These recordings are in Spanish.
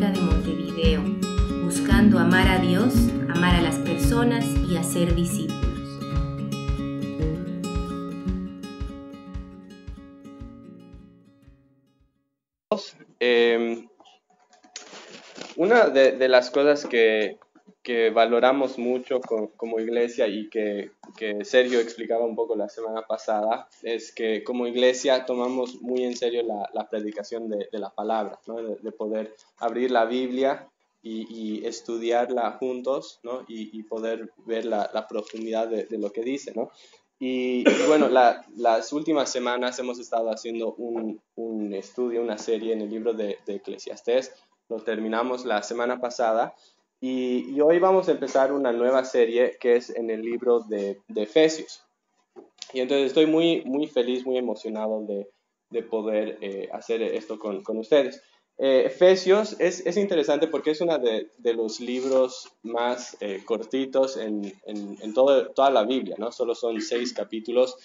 Católica de Montevideo, buscando amar a Dios, amar a las personas y hacer discípulos. Una de las cosas que valoramos mucho como iglesia y que Sergio explicaba un poco la semana pasada es que como iglesia tomamos muy en serio la predicación de la palabra, ¿no? De poder abrir la Biblia y estudiarla juntos, ¿no? Y poder ver la profundidad de lo que dice, ¿no? Y bueno, las últimas semanas hemos estado haciendo un estudio, una serie en el libro de Eclesiastés. Lo terminamos la semana pasada y hoy vamos a empezar una nueva serie que es en el libro de Efesios. Y entonces estoy muy, muy feliz, muy emocionado de poder hacer esto con ustedes. Efesios es interesante porque es uno de los libros más cortitos en toda la Biblia, ¿no? Solo son 6 capítulos.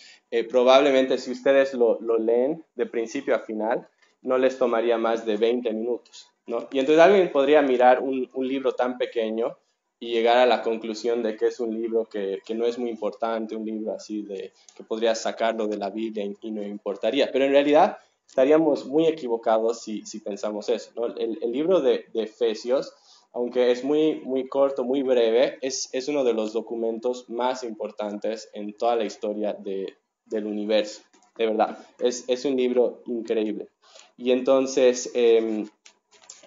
Probablemente si ustedes lo leen de principio a final, no les tomaría más de 20 minutos, ¿no? Y entonces alguien podría mirar un libro tan pequeño y llegar a la conclusión de que es un libro que no es muy importante, un libro así que podrías sacarlo de la Biblia y no importaría. Pero en realidad estaríamos muy equivocados si pensamos eso, ¿no? El libro de Efesios, aunque es muy, muy corto, muy breve, es uno de los documentos más importantes en toda la historia del universo. De verdad, es un libro increíble. Y entonces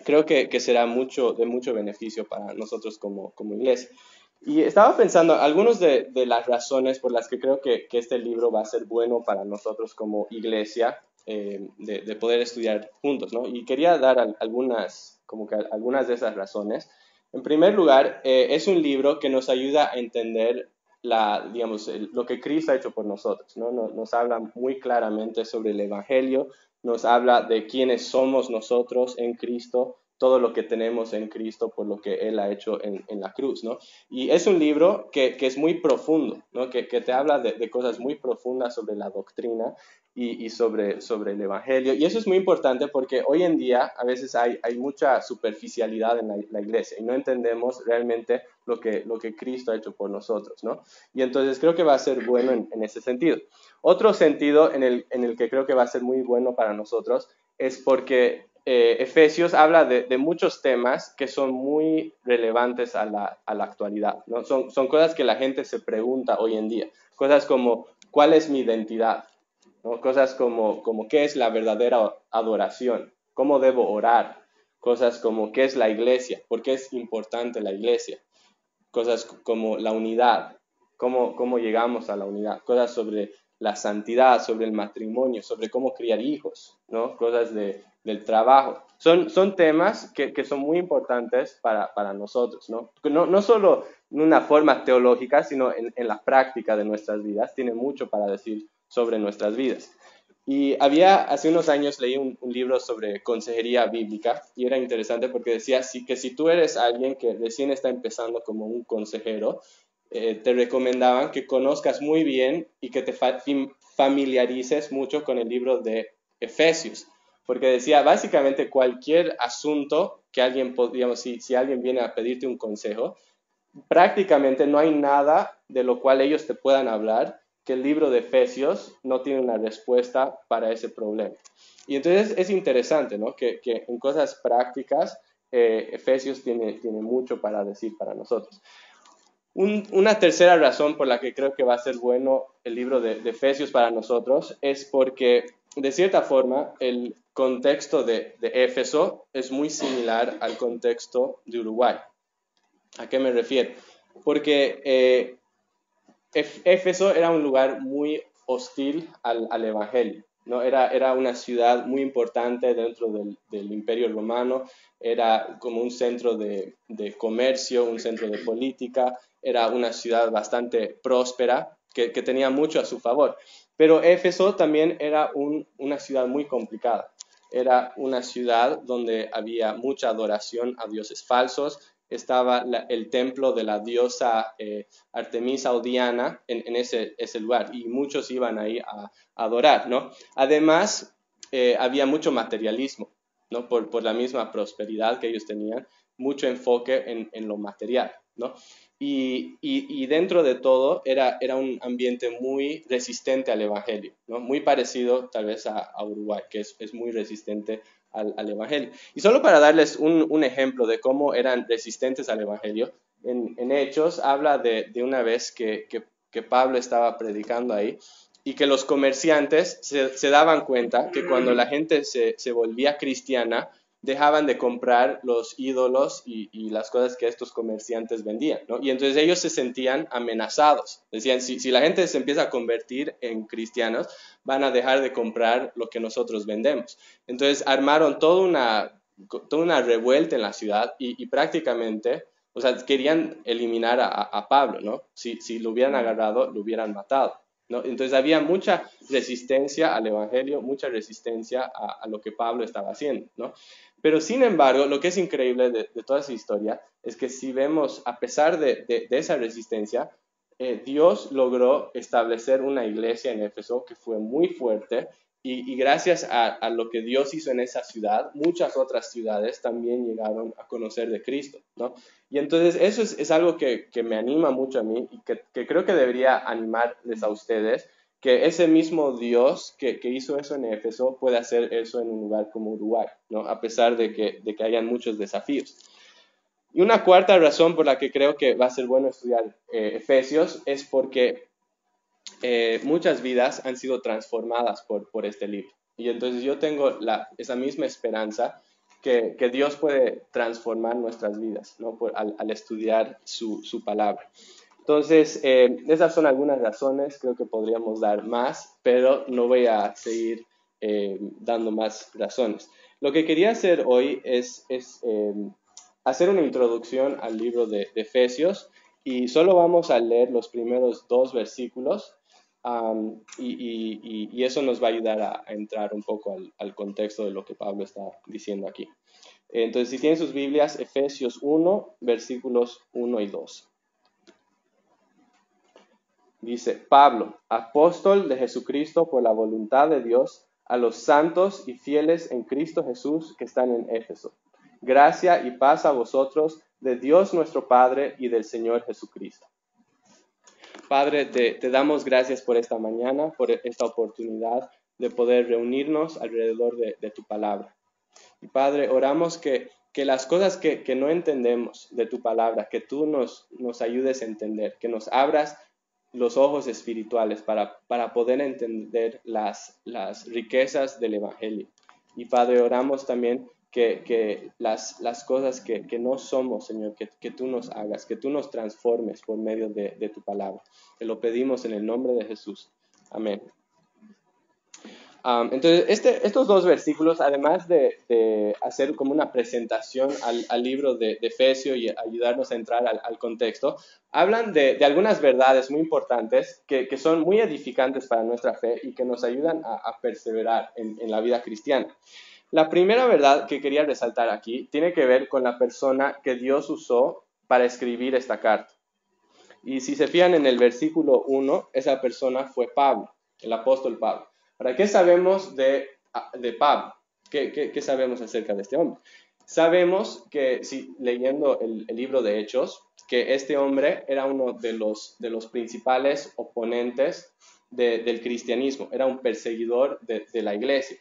creo que será de mucho beneficio para nosotros como iglesia. Y estaba pensando algunas de las razones por las que creo que este libro va a ser bueno para nosotros como iglesia, de poder estudiar juntos, ¿no? Y quería dar algunas de esas razones. En primer lugar, es un libro que nos ayuda a entender lo que Cristo ha hecho por nosotros, ¿no? Nos habla muy claramente sobre el Evangelio, nos habla de quiénes somos nosotros en Cristo, todo lo que tenemos en Cristo por lo que Él ha hecho en la cruz, ¿no? Y es un libro que es muy profundo, ¿no? Que te habla de cosas muy profundas sobre la doctrina y sobre el Evangelio. Y eso es muy importante porque hoy en día a veces hay mucha superficialidad en la iglesia y no entendemos realmente lo que Cristo ha hecho por nosotros, ¿no? Y entonces creo que va a ser bueno en ese sentido. Otro sentido en el que creo que va a ser muy bueno para nosotros es porque Efesios habla de muchos temas que son muy relevantes a la actualidad, ¿no? Son cosas que la gente se pregunta hoy en día. Cosas como, ¿cuál es mi identidad? ¿No? Cosas como ¿qué es la verdadera adoración? ¿Cómo debo orar? Cosas como, ¿qué es la iglesia? ¿Por qué es importante la iglesia? Cosas como la unidad. ¿Cómo llegamos a la unidad? Cosas sobre la santidad, sobre el matrimonio, sobre cómo criar hijos, ¿no? Cosas del trabajo. Son temas que son muy importantes para nosotros, ¿no? No solo en una forma teológica, sino en la práctica de nuestras vidas. Tiene mucho para decir sobre nuestras vidas. Y hace unos años leí un libro sobre consejería bíblica y era interesante porque decía que si tú eres alguien que recién está empezando como un consejero, te recomendaban que conozcas muy bien y que te familiarices mucho con el libro de Efesios, porque decía básicamente cualquier asunto que alguien, digamos, si alguien viene a pedirte un consejo, prácticamente no hay nada de lo cual ellos te puedan hablar que el libro de Efesios no tiene una respuesta para ese problema. Y entonces es interesante, ¿no? Que en cosas prácticas Efesios tiene mucho para decir para nosotros. Una tercera razón por la que creo que va a ser bueno el libro de Efesios para nosotros es porque, de cierta forma, el contexto de Éfeso es muy similar al contexto de Uruguay. ¿A qué me refiero? Porque Éfeso era un lugar muy hostil al Evangelio, ¿no? Era una ciudad muy importante dentro del Imperio Romano, era como un centro de comercio, un centro de política, era una ciudad bastante próspera que tenía mucho a su favor. Pero Éfeso también era una ciudad muy complicada. Era una ciudad donde había mucha adoración a dioses falsos, estaba el templo de la diosa Artemisa o Diana en ese lugar y muchos iban ahí a adorar, ¿no? Además, había mucho materialismo. ¿no? Por la misma prosperidad que ellos tenían, mucho enfoque en lo material, ¿no? Y dentro de todo era un ambiente muy resistente al Evangelio, ¿no? Muy parecido tal vez a Uruguay, que es muy resistente al Evangelio. Y solo para darles un ejemplo de cómo eran resistentes al Evangelio, en Hechos habla de una vez que Pablo estaba predicando ahí y que los comerciantes se daban cuenta que cuando la gente se volvía cristiana, dejaban de comprar los ídolos y las cosas que estos comerciantes vendían, ¿no? Y entonces ellos se sentían amenazados. Decían, si la gente se empieza a convertir en cristianos, van a dejar de comprar lo que nosotros vendemos. Entonces armaron toda una revuelta en la ciudad y prácticamente, o sea, querían eliminar a Pablo, ¿no? Si lo hubieran agarrado, lo hubieran matado, ¿no? Entonces había mucha resistencia al Evangelio, mucha resistencia a lo que Pablo estaba haciendo, ¿no? Pero sin embargo, lo que es increíble de toda esa historia es que si vemos, a pesar de esa resistencia, Dios logró establecer una iglesia en Éfeso que fue muy fuerte y gracias a lo que Dios hizo en esa ciudad, muchas otras ciudades también llegaron a conocer de Cristo, ¿no? Y entonces eso es algo que me anima mucho a mí y que creo que debería animarles a ustedes, que ese mismo Dios que hizo eso en Éfeso puede hacer eso en un lugar como Uruguay, ¿no? A pesar de que hayan muchos desafíos. Y una cuarta razón por la que creo que va a ser bueno estudiar Efesios es porque muchas vidas han sido transformadas por este libro. Y entonces yo tengo esa misma esperanza que Dios puede transformar nuestras vidas, ¿no? Al estudiar su palabra. Entonces, esas son algunas razones, creo que podríamos dar más, pero no voy a seguir dando más razones. Lo que quería hacer hoy es hacer una introducción al libro de Efesios y solo vamos a leer los primeros 2 versículos y eso nos va a ayudar a entrar un poco al contexto de lo que Pablo está diciendo aquí. Entonces, si tienen sus Biblias, Efesios 1, versículos 1 y 2. Dice, Pablo, apóstol de Jesucristo por la voluntad de Dios, a los santos y fieles en Cristo Jesús que están en Éfeso. Gracia y paz a vosotros de Dios nuestro Padre y del Señor Jesucristo. Padre, te damos gracias por esta mañana, por esta oportunidad de poder reunirnos alrededor de tu palabra. Y Padre, oramos que las cosas que no entendemos de tu palabra, que tú nos ayudes a entender, que nos abras los ojos espirituales para poder entender las riquezas del Evangelio. Y Padre, oramos también que las cosas que no somos, Señor, que tú nos hagas, que tú nos transformes por medio de tu palabra. Te lo pedimos en el nombre de Jesús. Amén. Entonces, estos 2 versículos, además de hacer como una presentación al libro de Efesios y ayudarnos a entrar al contexto, hablan de algunas verdades muy importantes que son muy edificantes para nuestra fe y que nos ayudan a perseverar en la vida cristiana. La primera verdad que quería resaltar aquí tiene que ver con la persona que Dios usó para escribir esta carta. Y si se fijan en el versículo 1, esa persona fue Pablo, el apóstol Pablo. ¿Para qué sabemos de Pablo? ¿Qué sabemos acerca de este hombre? Sabemos que, leyendo el libro de Hechos, que este hombre era uno de los principales oponentes del cristianismo, era un perseguidor de la iglesia.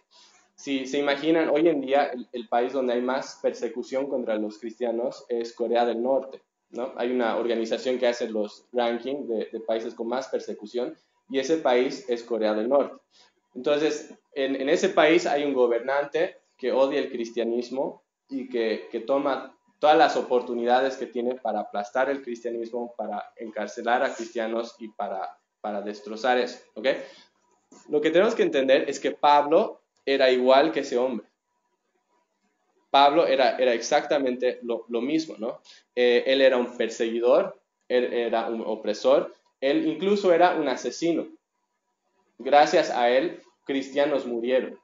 Si se imaginan, hoy en día el país donde hay más persecución contra los cristianos es Corea del Norte, ¿no? Hay una organización que hace los rankings de países con más persecución y ese país es Corea del Norte. Entonces, en ese país hay un gobernante que odia el cristianismo y que toma todas las oportunidades que tiene para aplastar el cristianismo, para encarcelar a cristianos y para destrozar eso, ¿ok? Lo que tenemos que entender es que Pablo era igual que ese hombre. Pablo era exactamente lo mismo, ¿no? Él era un perseguidor, él era un opresor, él incluso era un asesino. Gracias a él, cristianos murieron,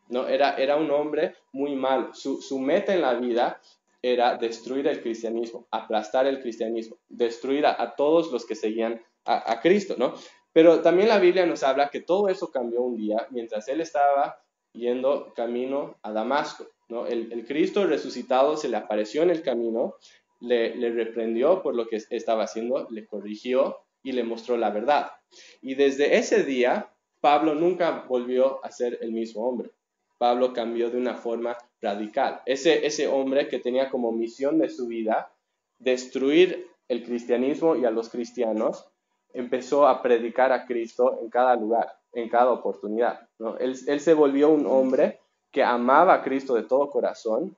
¿no? Era un hombre muy malo. Su meta en la vida era destruir el cristianismo, aplastar el cristianismo, destruir a todos los que seguían a Cristo, ¿no? Pero también la Biblia nos habla que todo eso cambió un día mientras él estaba yendo camino a Damasco, ¿no? El Cristo resucitado se le apareció en el camino, le reprendió por lo que estaba haciendo, le corrigió y le mostró la verdad. Y desde ese día, Pablo nunca volvió a ser el mismo hombre. Pablo cambió de una forma radical. Ese hombre que tenía como misión de su vida destruir el cristianismo y a los cristianos, empezó a predicar a Cristo en cada lugar, en cada oportunidad, ¿no? Él se volvió un hombre que amaba a Cristo de todo corazón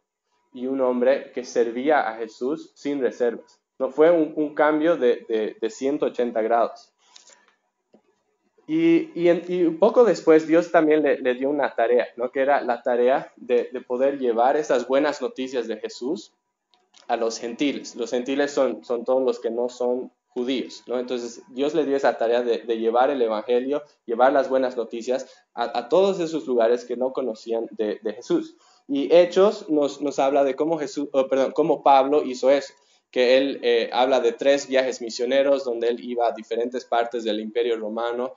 y un hombre que servía a Jesús sin reservas. ¿No? Fue un cambio de 180 grados. Y un poco después Dios también le dio una tarea, ¿no? Que era la tarea de poder llevar esas buenas noticias de Jesús a los gentiles. Los gentiles son todos los que no son judíos, ¿no? Entonces Dios le dio esa tarea de llevar el evangelio, llevar las buenas noticias a todos esos lugares que no conocían de Jesús. Y Hechos nos habla de cómo Pablo hizo eso, que él habla de 3 viajes misioneros donde él iba a diferentes partes del Imperio Romano,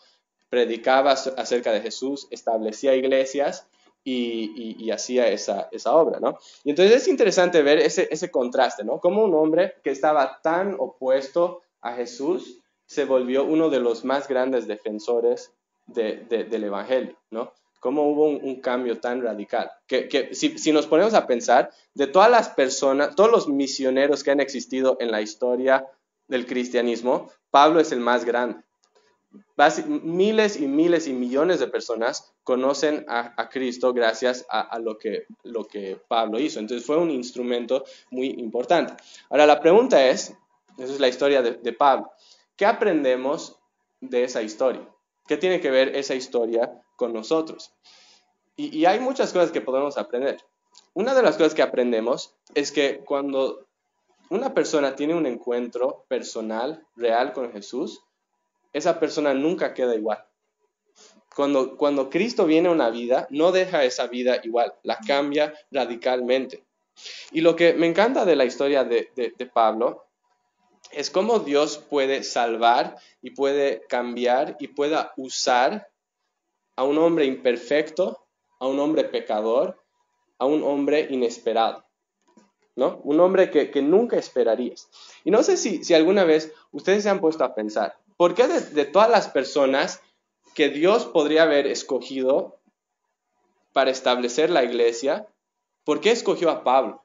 predicaba acerca de Jesús, establecía iglesias y hacía esa obra, ¿no? Y entonces es interesante ver ese contraste, ¿no? Como un hombre que estaba tan opuesto a Jesús se volvió uno de los más grandes defensores del Evangelio, ¿no? Cómo hubo un cambio tan radical. Que si nos ponemos a pensar, de todas las personas, todos los misioneros que han existido en la historia del cristianismo, Pablo es el más grande. Miles y miles y millones de personas conocen a Cristo gracias a lo que Pablo hizo. Entonces fue un instrumento muy importante. Ahora la pregunta es, esa es la historia de Pablo, ¿qué aprendemos de esa historia? ¿Qué tiene que ver esa historia con nosotros? Y hay muchas cosas que podemos aprender. Una de las cosas que aprendemos es que cuando una persona tiene un encuentro personal, real con Jesús, esa persona nunca queda igual. Cuando Cristo viene a una vida, no deja esa vida igual, la cambia radicalmente. Y lo que me encanta de la historia de Pablo es cómo Dios puede salvar y puede cambiar y pueda usar a un hombre imperfecto, a un hombre pecador, a un hombre inesperado, ¿no? Un hombre que nunca esperarías. Y no sé si alguna vez ustedes se han puesto a pensar, ¿por qué de todas las personas que Dios podría haber escogido para establecer la iglesia, por qué escogió a Pablo?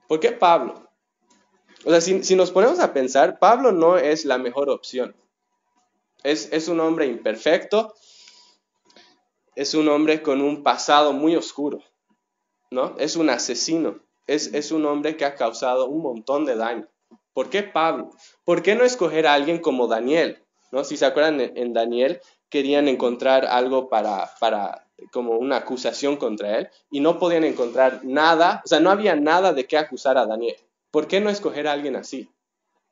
¿Por qué Pablo? O sea, si nos ponemos a pensar, Pablo no es la mejor opción. Es un hombre imperfecto, es un hombre con un pasado muy oscuro, ¿no? Es un asesino, es un hombre que ha causado un montón de daño. ¿Por qué Pablo? ¿Por qué no escoger a alguien como Daniel? ¿No? Si se acuerdan, en Daniel querían encontrar algo para como una acusación contra él y no podían encontrar nada, o sea, no había nada de qué acusar a Daniel. ¿Por qué no escoger a alguien así?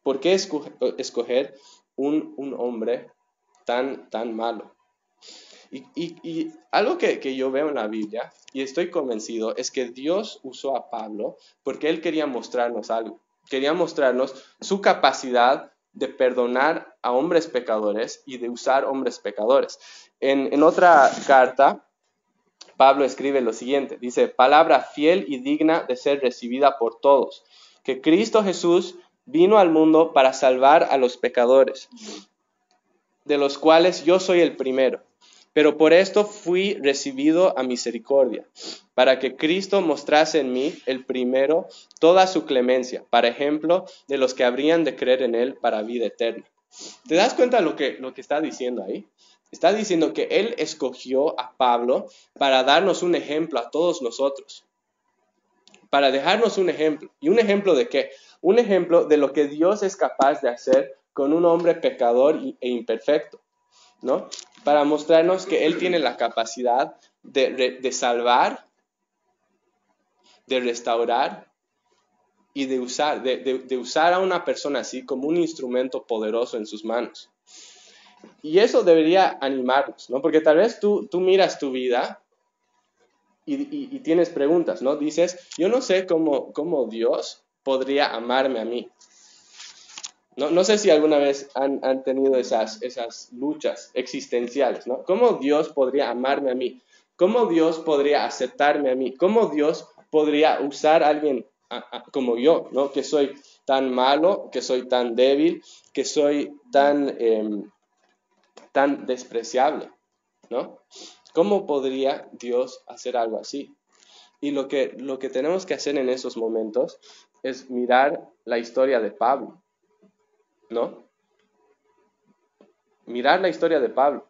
¿Por qué escoger un hombre tan malo? Y algo que yo veo en la Biblia, y estoy convencido, es que Dios usó a Pablo porque él quería mostrarnos algo. Quería mostrarnos su capacidad de perdonar a hombres pecadores y de usar hombres pecadores. En otra carta, Pablo escribe lo siguiente, dice, palabra fiel y digna de ser recibida por todos, que Cristo Jesús vino al mundo para salvar a los pecadores, de los cuales yo soy el primero. Pero por esto fui recibido a misericordia, para que Cristo mostrase en mí, el primero, toda su clemencia, para ejemplo de los que habrían de creer en él para vida eterna. ¿Te das cuenta lo que está diciendo ahí? Está diciendo que él escogió a Pablo para darnos un ejemplo a todos nosotros. Para dejarnos un ejemplo. ¿Y un ejemplo de qué? Un ejemplo de lo que Dios es capaz de hacer con un hombre pecador e imperfecto, ¿no? Para mostrarnos que él tiene la capacidad de salvar, de restaurar y de usar a una persona así como un instrumento poderoso en sus manos. Y eso debería animarnos, ¿no? Porque tal vez tú miras tu vida y tienes preguntas, ¿no? Dices, yo no sé cómo Dios podría amarme a mí. No sé si alguna vez han tenido esas luchas existenciales, ¿no? ¿Cómo Dios podría amarme a mí? ¿Cómo Dios podría aceptarme a mí? ¿Cómo Dios podría usar a alguien como yo, ¿no? Que soy tan malo, que soy tan débil, que soy tan despreciable, ¿no? ¿Cómo podría Dios hacer algo así? Y lo que tenemos que hacer en esos momentos es mirar la historia de Pablo, ¿no? Mirar la historia de Pablo.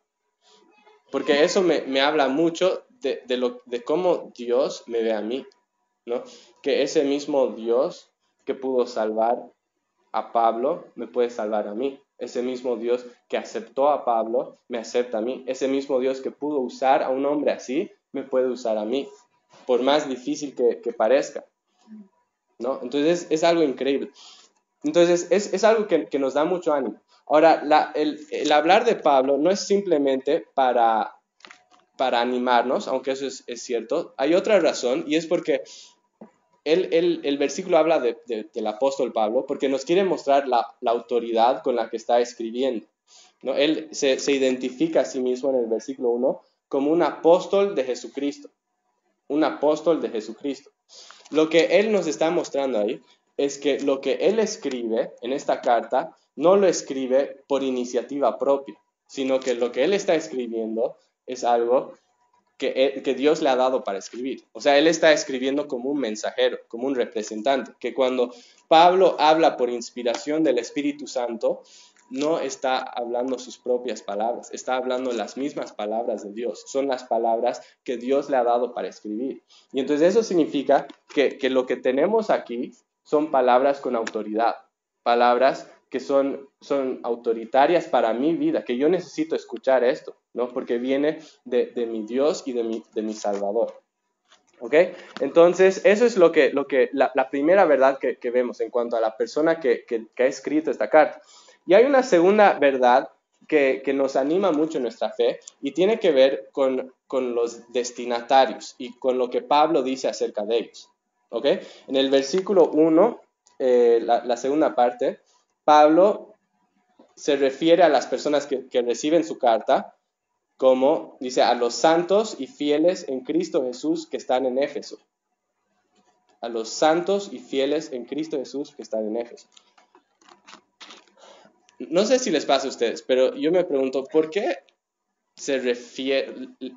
Porque eso me habla mucho de cómo Dios me ve a mí, ¿no? Que ese mismo Dios que pudo salvar a Pablo me puede salvar a mí. Ese mismo Dios que aceptó a Pablo me acepta a mí. Ese mismo Dios que pudo usar a un hombre así me puede usar a mí, por más difícil que parezca, ¿no? Entonces es algo increíble. Entonces es algo que nos da mucho ánimo. Ahora, el hablar de Pablo no es simplemente para animarnos, aunque eso es cierto. Hay otra razón, y es porque el versículo habla del apóstol Pablo, porque nos quiere mostrar la autoridad con la que está escribiendo, ¿no? Él se identifica a sí mismo en el versículo 1 como un apóstol de Jesucristo. Un apóstol de Jesucristo. Lo que él nos está mostrando ahí es que lo que él escribe en esta carta no lo escribe por iniciativa propia, sino que lo que él está escribiendo es algo que Dios le ha dado para escribir. O sea, él está escribiendo como un mensajero, como un representante, que cuando Pablo habla por inspiración del Espíritu Santo, no está hablando sus propias palabras, está hablando las mismas palabras de Dios, son las palabras que Dios le ha dado para escribir. Y entonces eso significa que lo que tenemos aquí son palabras con autoridad, palabras que son autoritarias para mi vida, que yo necesito escuchar esto, ¿no? Porque viene de mi Dios y de mi Salvador. ¿Ok? Entonces, eso es la primera verdad que vemos en cuanto a la persona que ha escrito esta carta. Y hay una segunda verdad que nos anima mucho en nuestra fe y tiene que ver con los destinatarios y con lo que Pablo dice acerca de ellos. ¿Ok? En el versículo 1, la segunda parte, Pablo se refiere a las personas que reciben su carta como, dice, a los santos y fieles en Cristo Jesús que están en Éfeso. A los santos y fieles en Cristo Jesús que están en Éfeso. No sé si les pasa a ustedes, pero yo me pregunto, ¿por qué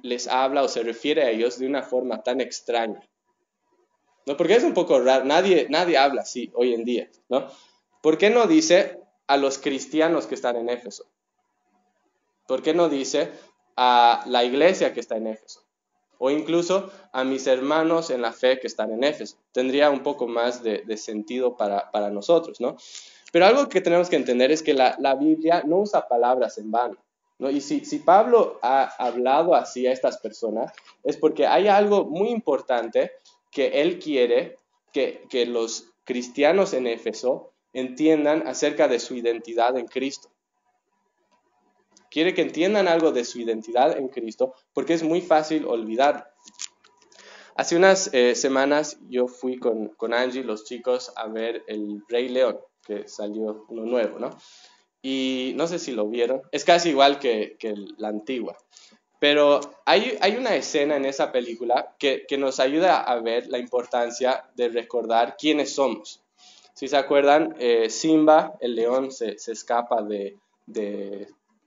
les habla o se refiere a ellos de una forma tan extraña? ¿No? Porque es un poco raro, nadie habla así hoy en día, ¿no? ¿Por qué no dice a los cristianos que están en Éfeso? ¿Por qué no dice a la iglesia que está en Éfeso? O incluso a mis hermanos en la fe que están en Éfeso. Tendría un poco más de sentido para nosotros, ¿no? Pero algo que tenemos que entender es que la Biblia no usa palabras en vano, ¿no? Y si Pablo ha hablado así a estas personas, es porque hay algo muy importante que él quiere que los cristianos en Éfeso entiendan acerca de su identidad en Cristo. Quiere que entiendan algo de su identidad en Cristo, porque es muy fácil olvidar. Hace unas semanas yo fui con Angie, los chicos, a ver El Rey León, que salió uno nuevo, ¿no? Y no sé si lo vieron, es casi igual que la antigua. Pero hay una escena en esa película que nos ayuda a ver la importancia de recordar quiénes somos. Si se acuerdan, Simba, el león, se escapa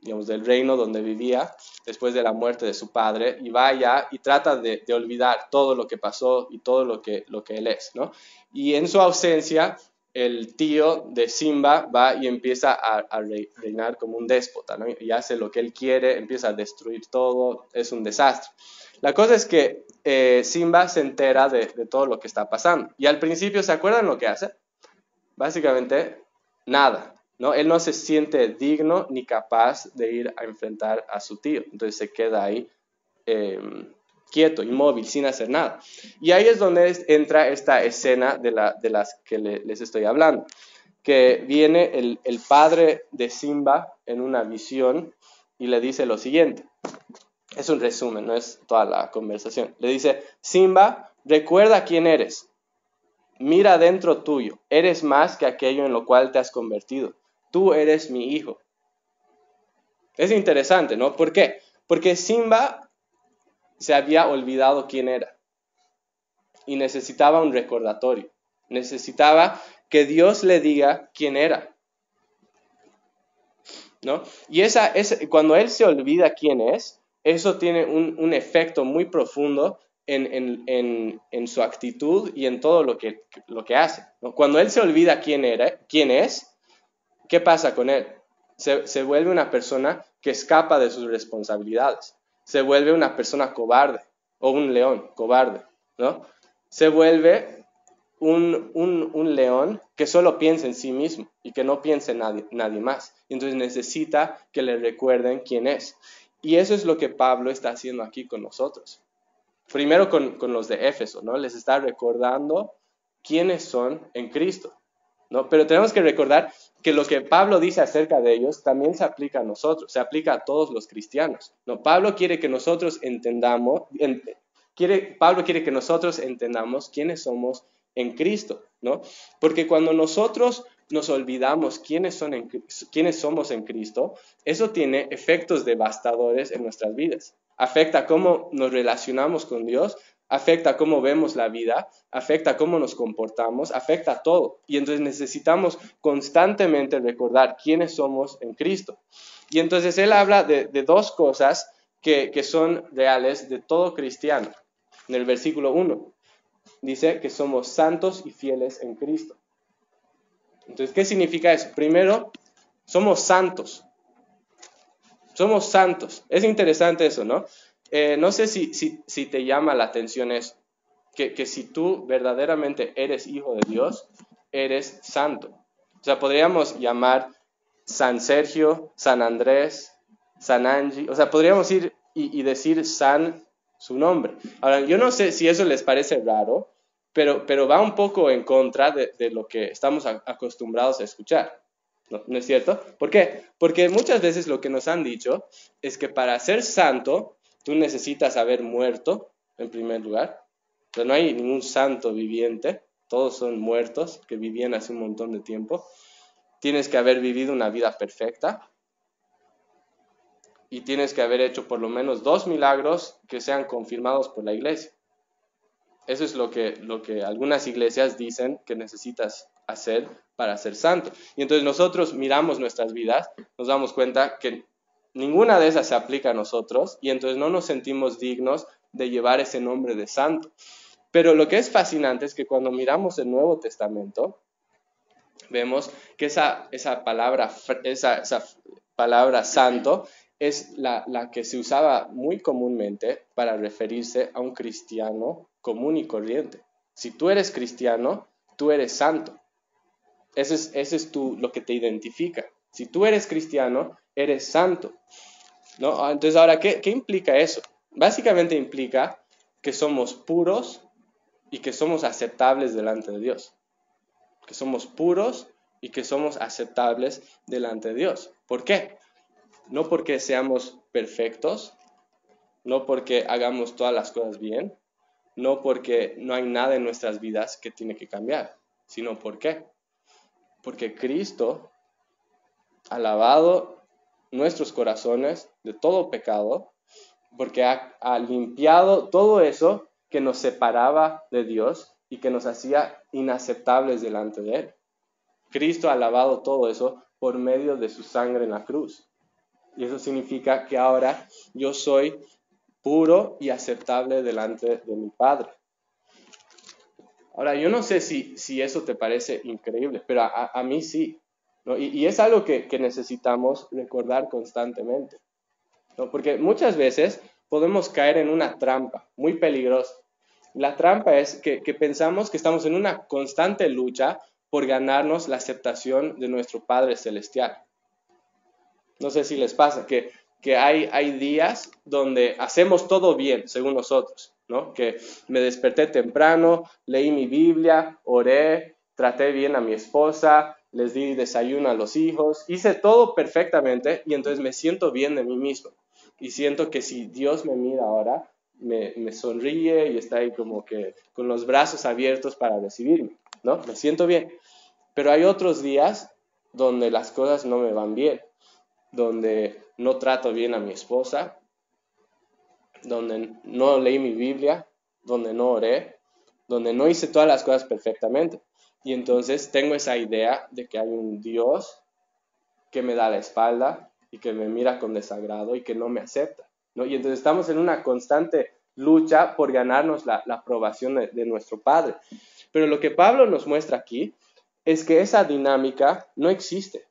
digamos, del reino donde vivía después de la muerte de su padre y va allá y trata de olvidar todo lo que pasó y todo lo que él es, ¿no? Y en su ausencia, el tío de Simba va y empieza a reinar como un déspota, ¿no? Y hace lo que él quiere, empieza a destruir todo, es un desastre. La cosa es que Simba se entera de todo lo que está pasando y al principio, ¿se acuerdan lo que hace? Básicamente, nada, ¿no? Él no se siente digno ni capaz de ir a enfrentar a su tío. Entonces se queda ahí quieto, inmóvil, sin hacer nada. Y ahí es donde entra esta escena de las que les estoy hablando. Que viene el padre de Simba en una visión y le dice lo siguiente. Es un resumen, no es toda la conversación. Le dice, Simba, recuerda quién eres. Mira dentro tuyo, eres más que aquello en lo cual te has convertido. Tú eres mi hijo. Es interesante, ¿no? ¿Por qué? Porque Simba se había olvidado quién era y necesitaba un recordatorio. Necesitaba que Dios le diga quién era, ¿no? Y cuando él se olvida quién es, eso tiene un efecto muy profundo en su actitud y en todo lo que hace, ¿no? Cuando él se olvida quién es, ¿qué pasa con él? Se vuelve una persona que escapa de sus responsabilidades. Se vuelve una persona cobarde, o un león cobarde, ¿no? Se vuelve un león que solo piensa en sí mismo y que no piensa en nadie más. Entonces necesita que le recuerden quién es. Y eso es lo que Pablo está haciendo aquí con nosotros. Primero con los de Éfeso, ¿no? Les está recordando quiénes son en Cristo, ¿no? Pero tenemos que recordar que lo que Pablo dice acerca de ellos también se aplica a nosotros, se aplica a todos los cristianos, ¿no? Pablo quiere que nosotros entendamos quiénes somos en Cristo, ¿no? Porque cuando nosotros nos olvidamos quiénes somos en Cristo, eso tiene efectos devastadores en nuestras vidas. Afecta cómo nos relacionamos con Dios, afecta cómo vemos la vida, afecta cómo nos comportamos, afecta todo. Y entonces necesitamos constantemente recordar quiénes somos en Cristo. Y entonces él habla de dos cosas que son reales de todo cristiano. En el versículo 1 dice que somos santos y fieles en Cristo. Entonces, ¿qué significa eso? Primero, somos santos. Somos santos. Es interesante eso, ¿no? No sé si te llama la atención eso. Que si tú verdaderamente eres hijo de Dios, eres santo. O sea, podríamos llamar San Sergio, San Andrés, San Angie. O sea, podríamos ir y decir San su nombre. Ahora, yo no sé si eso les parece raro, pero va un poco en contra de lo que estamos acostumbrados a escuchar. ¿No es cierto? ¿Por qué? Porque muchas veces lo que nos han dicho es que para ser santo, tú necesitas haber muerto, en primer lugar. O sea, no hay ningún santo viviente, todos son muertos que vivían hace un montón de tiempo. Tienes que haber vivido una vida perfecta y tienes que haber hecho por lo menos 2 milagros que sean confirmados por la iglesia. Eso es lo que algunas iglesias dicen que necesitas hacer para ser santo. Y entonces nosotros miramos nuestras vidas, nos damos cuenta que ninguna de esas se aplica a nosotros y entonces no nos sentimos dignos de llevar ese nombre de santo. Pero lo que es fascinante es que cuando miramos el Nuevo Testamento, vemos que esa palabra santo es la que se usaba muy comúnmente para referirse a un cristiano común y corriente. Si tú eres cristiano, tú eres santo. Ese es lo que te identifica. Si tú eres cristiano, eres santo, ¿no? Entonces, ahora, ¿qué implica eso? Básicamente implica que somos puros y que somos aceptables delante de Dios. Que somos puros y que somos aceptables delante de Dios. ¿Por qué? No porque seamos perfectos, no porque hagamos todas las cosas bien, no porque no hay nada en nuestras vidas que tiene que cambiar, sino ¿por qué? Porque Cristo ha lavado nuestros corazones de todo pecado, porque ha limpiado todo eso que nos separaba de Dios y que nos hacía inaceptables delante de Él. Cristo ha lavado todo eso por medio de su sangre en la cruz. Y eso significa que ahora yo soy puro y aceptable delante de mi Padre. Ahora, yo no sé si eso te parece increíble, pero a mí sí, ¿no? Y es algo que necesitamos recordar constantemente, ¿no? Porque muchas veces podemos caer en una trampa muy peligrosa. La trampa es que pensamos que estamos en una constante lucha por ganarnos la aceptación de nuestro Padre Celestial. No sé si les pasa que hay días donde hacemos todo bien, según nosotros, ¿no? Que me desperté temprano, leí mi Biblia, oré, traté bien a mi esposa, les di desayuno a los hijos, hice todo perfectamente y entonces me siento bien de mí mismo. Y siento que si Dios me mira ahora, me sonríe y está ahí como que con los brazos abiertos para recibirme, ¿no? Me siento bien. Pero hay otros días donde las cosas no me van bien, donde no trato bien a mi esposa, donde no leí mi Biblia, donde no oré, donde no hice todas las cosas perfectamente. Y entonces tengo esa idea de que hay un Dios que me da la espalda y que me mira con desagrado y que no me acepta, ¿no? Y entonces estamos en una constante lucha por ganarnos la aprobación de nuestro Padre. Pero lo que Pablo nos muestra aquí es que esa dinámica no existe.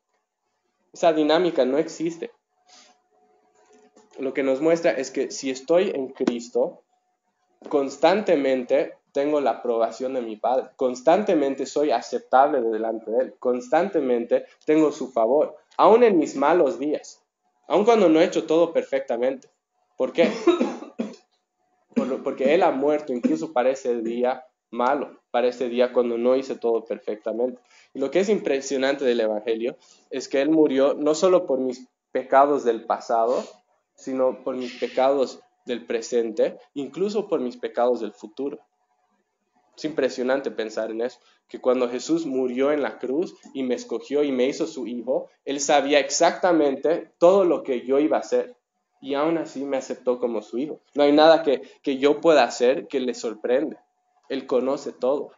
Esa dinámica no existe. Lo que nos muestra es que si estoy en Cristo, constantemente tengo la aprobación de mi Padre, constantemente soy aceptable delante de Él, constantemente tengo su favor, aún en mis malos días, aun cuando no he hecho todo perfectamente. ¿Por qué? Porque Él ha muerto incluso para ese día malo, para ese día cuando no hice todo perfectamente. Y lo que es impresionante del Evangelio es que Él murió no solo por mis pecados del pasado, sino por mis pecados del presente, incluso por mis pecados del futuro. Es impresionante pensar en eso, que cuando Jesús murió en la cruz y me escogió y me hizo su hijo, Él sabía exactamente todo lo que yo iba a hacer y aún así me aceptó como su hijo. No hay nada que yo pueda hacer que le sorprende. Él conoce todo.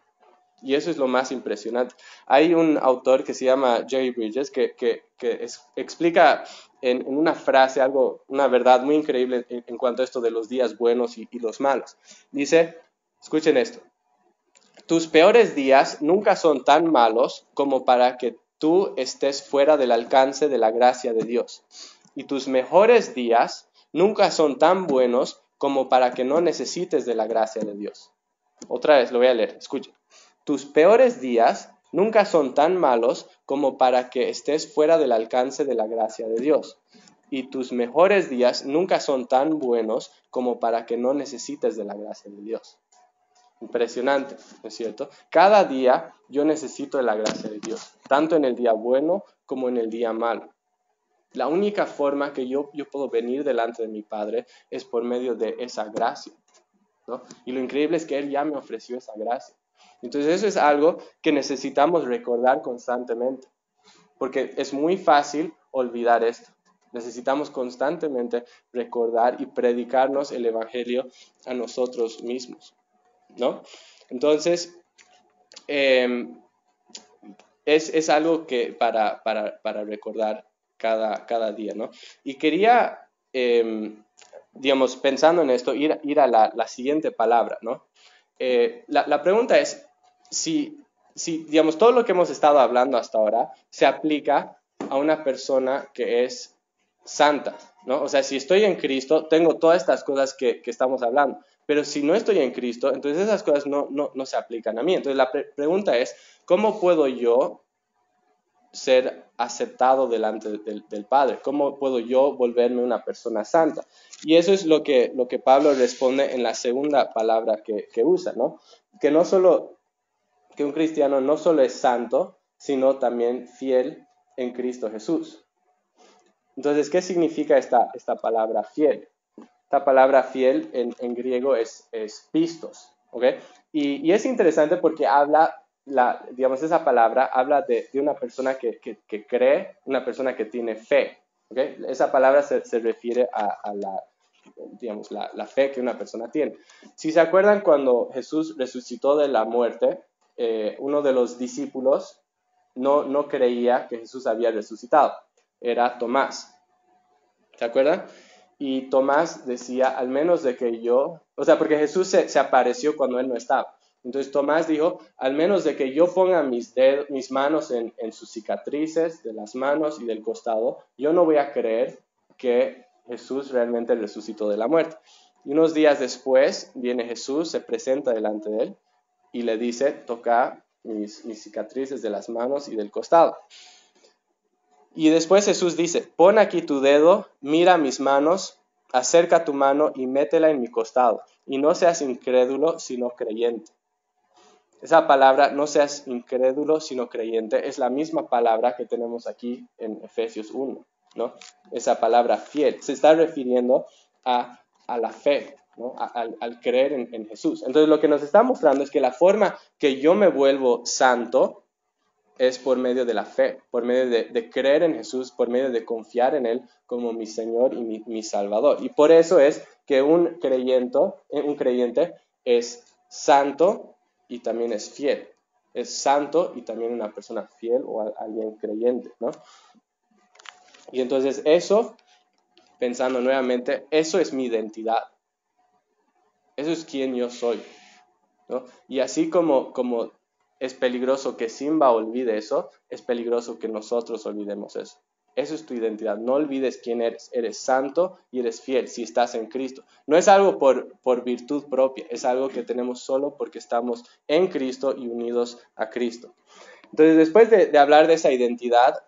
Y eso es lo más impresionante. Hay un autor que se llama Jerry Bridges que explica en una frase una verdad muy increíble en cuanto a esto de los días buenos y los malos. Dice, escuchen esto, tus peores días nunca son tan malos como para que tú estés fuera del alcance de la gracia de Dios. Y tus mejores días nunca son tan buenos como para que no necesites de la gracia de Dios. Otra vez, lo voy a leer, escuchen. Tus peores días nunca son tan malos como para que estés fuera del alcance de la gracia de Dios. Y tus mejores días nunca son tan buenos como para que no necesites de la gracia de Dios. Impresionante, ¿no es cierto? Cada día yo necesito de la gracia de Dios, tanto en el día bueno como en el día malo. La única forma que yo puedo venir delante de mi Padre es por medio de esa gracia, ¿no? Y lo increíble es que Él ya me ofreció esa gracia. Entonces eso es algo que necesitamos recordar constantemente, porque es muy fácil olvidar esto. Necesitamos constantemente recordar y predicarnos el Evangelio a nosotros mismos, ¿no? Entonces, es algo que para recordar cada día, ¿no? Y quería, digamos, pensando en esto, ir a la siguiente palabra, ¿no? La pregunta es, si, digamos, todo lo que hemos estado hablando hasta ahora se aplica a una persona que es santa, ¿no? O sea, si estoy en Cristo, tengo todas estas cosas que estamos hablando, pero si no estoy en Cristo, entonces esas cosas no se aplican a mí. Entonces la pregunta es, ¿cómo puedo yo ser aceptado delante del Padre? ¿Cómo puedo yo volverme una persona santa? Y eso es lo que Pablo responde en la segunda palabra que usa, ¿no? Que un cristiano no solo es santo, sino también fiel en Cristo Jesús. Entonces, ¿qué significa esta palabra fiel? Esta palabra fiel en griego es pistos, ¿ok? Y es interesante porque habla, digamos, esa palabra habla de una persona que cree, una persona que tiene fe, ¿ok? Esa palabra se refiere a la fe que una persona tiene. Si se acuerdan, cuando Jesús resucitó de la muerte, uno de los discípulos no creía que Jesús había resucitado. Era Tomás. ¿Se acuerdan? Y Tomás decía, al menos de que yo, o sea, porque Jesús se apareció cuando él no estaba. Entonces Tomás dijo, al menos de que yo ponga mis manos en sus cicatrices de las manos y del costado, yo no voy a creer que Jesús realmente resucitó de la muerte. Y unos días después viene Jesús, se presenta delante de él y le dice, toca mis cicatrices de las manos y del costado. Y después Jesús dice, pon aquí tu dedo, mira mis manos, acerca tu mano y métela en mi costado. Y no seas incrédulo, sino creyente. Esa palabra, no seas incrédulo, sino creyente, es la misma palabra que tenemos aquí en Efesios 1, ¿no? Esa palabra fiel se está refiriendo a la fe, ¿no? Al creer en Jesús. Entonces lo que nos está mostrando es que la forma que yo me vuelvo santo es por medio de la fe, por medio de creer en Jesús, por medio de confiar en Él como mi Señor y mi Salvador. Y por eso es que un creyente es santo y también es fiel. Es santo y también una persona fiel o alguien creyente, ¿no? Y entonces eso, pensando nuevamente, eso es mi identidad. Eso es quien yo soy, ¿no? Y así como es peligroso que Simba olvide eso, es peligroso que nosotros olvidemos eso. Eso es tu identidad. No olvides quién eres. Eres santo y eres fiel si estás en Cristo. No es algo por virtud propia, es algo que tenemos solo porque estamos en Cristo y unidos a Cristo. Entonces, después de hablar de esa identidad,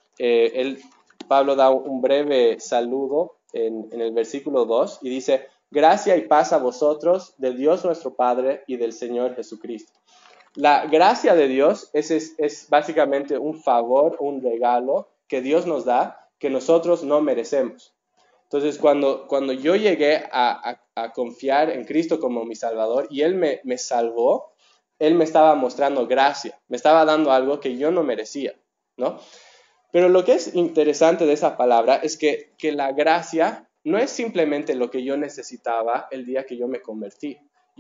Pablo da un breve saludo en el versículo 2 y dice: gracia y paz a vosotros, de Dios nuestro Padre y del Señor Jesucristo. La gracia de Dios es básicamente un favor, un regalo que Dios nos da que nosotros no merecemos. Entonces, cuando yo llegué a confiar en Cristo como mi Salvador y Él me salvó, Él me estaba mostrando gracia, me estaba dando algo que yo no merecía, ¿no? Pero lo que es interesante de esa palabra es que la gracia no es simplemente lo que yo necesitaba el día que yo me convertí.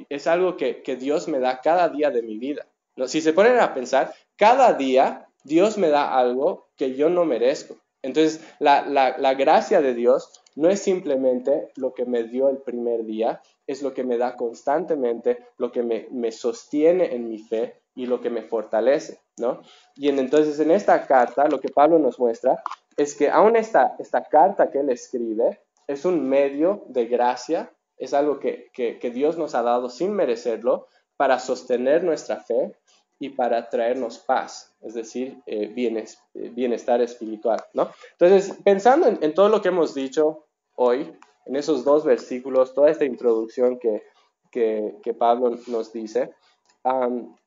Es algo que Dios me da cada día de mi vida, ¿no? Si se ponen a pensar, cada día Dios me da algo que yo no merezco. Entonces, la gracia de Dios no es simplemente lo que me dio el primer día, es lo que me da constantemente, lo que me sostiene en mi fe y lo que me fortalece, ¿no? Y entonces en esta carta lo que Pablo nos muestra es que aún esta carta que él escribe es un medio de gracia, es algo que Dios nos ha dado sin merecerlo para sostener nuestra fe y para traernos paz, es decir, bienestar espiritual, ¿no? Entonces, pensando en todo lo que hemos dicho hoy, en esos 2 versículos, toda esta introducción que Pablo nos dice, al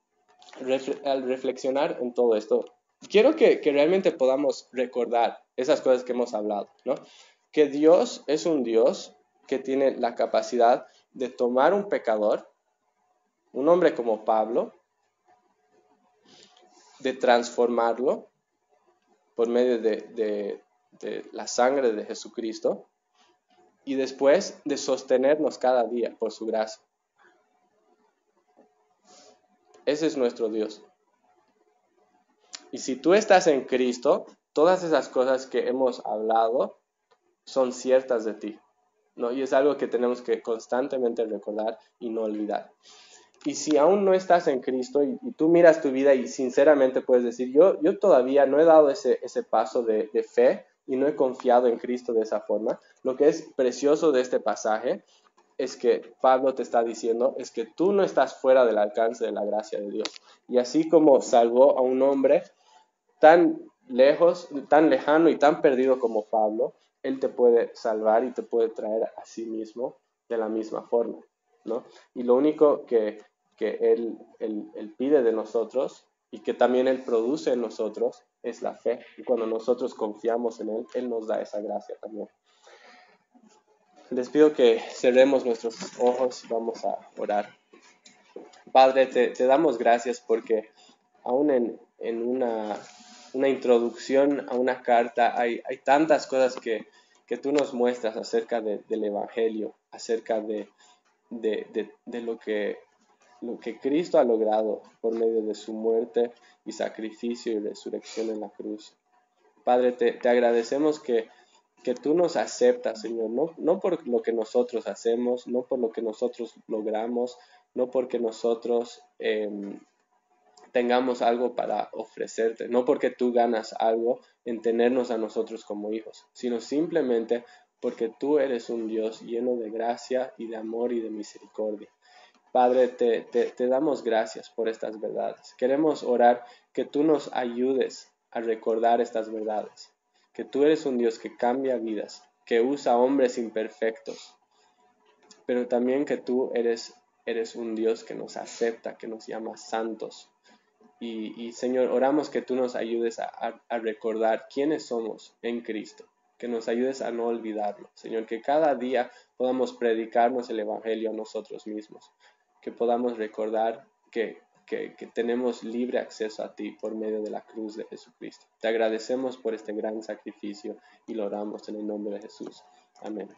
reflexionar en todo esto, quiero que realmente podamos recordar esas cosas que hemos hablado, ¿no? Que Dios es un Dios que tiene la capacidad de tomar un pecador, un hombre como Pablo, de transformarlo por medio de la sangre de Jesucristo y después de sostenernos cada día por su gracia. Ese es nuestro Dios. Y si tú estás en Cristo, todas esas cosas que hemos hablado son ciertas de ti, ¿no? Y es algo que tenemos que constantemente recordar y no olvidar. Y si aún no estás en Cristo y tú miras tu vida y sinceramente puedes decir, yo todavía no he dado ese paso de fe y no he confiado en Cristo de esa forma, lo que es precioso de este pasaje es que Pablo te está diciendo es que tú no estás fuera del alcance de la gracia de Dios. Y así como salvó a un hombre tan lejos, tan lejano y tan perdido como Pablo, Él te puede salvar y te puede traer a sí mismo de la misma forma, ¿no? Y lo único que él pide de nosotros y que también Él produce en nosotros es la fe. Y cuando nosotros confiamos en Él, Él nos da esa gracia también. Les pido que cerremos nuestros ojos y vamos a orar. Padre, te damos gracias porque aún en una introducción a una carta hay tantas cosas que tú nos muestras acerca del Evangelio, acerca de lo que Cristo ha logrado por medio de su muerte y sacrificio y resurrección en la cruz. Padre, te agradecemos que tú nos aceptas, Señor, no por lo que nosotros hacemos, no por lo que nosotros logramos, no porque nosotros tengamos algo para ofrecerte, no porque tú ganas algo en tenernos a nosotros como hijos, sino simplemente porque tú eres un Dios lleno de gracia y de amor y de misericordia. Padre, te damos gracias por estas verdades. Queremos orar que tú nos ayudes a recordar estas verdades, que tú eres un Dios que cambia vidas, que usa hombres imperfectos, pero también que tú eres un Dios que nos acepta, que nos llama santos. Y Señor, oramos que tú nos ayudes a recordar quiénes somos en Cristo, que nos ayudes a no olvidarlo. Señor, que cada día podamos predicarnos el Evangelio a nosotros mismos, que podamos recordar que que tenemos libre acceso a ti por medio de la cruz de Jesucristo. Te agradecemos por este gran sacrificio y lo oramos en el nombre de Jesús. Amén.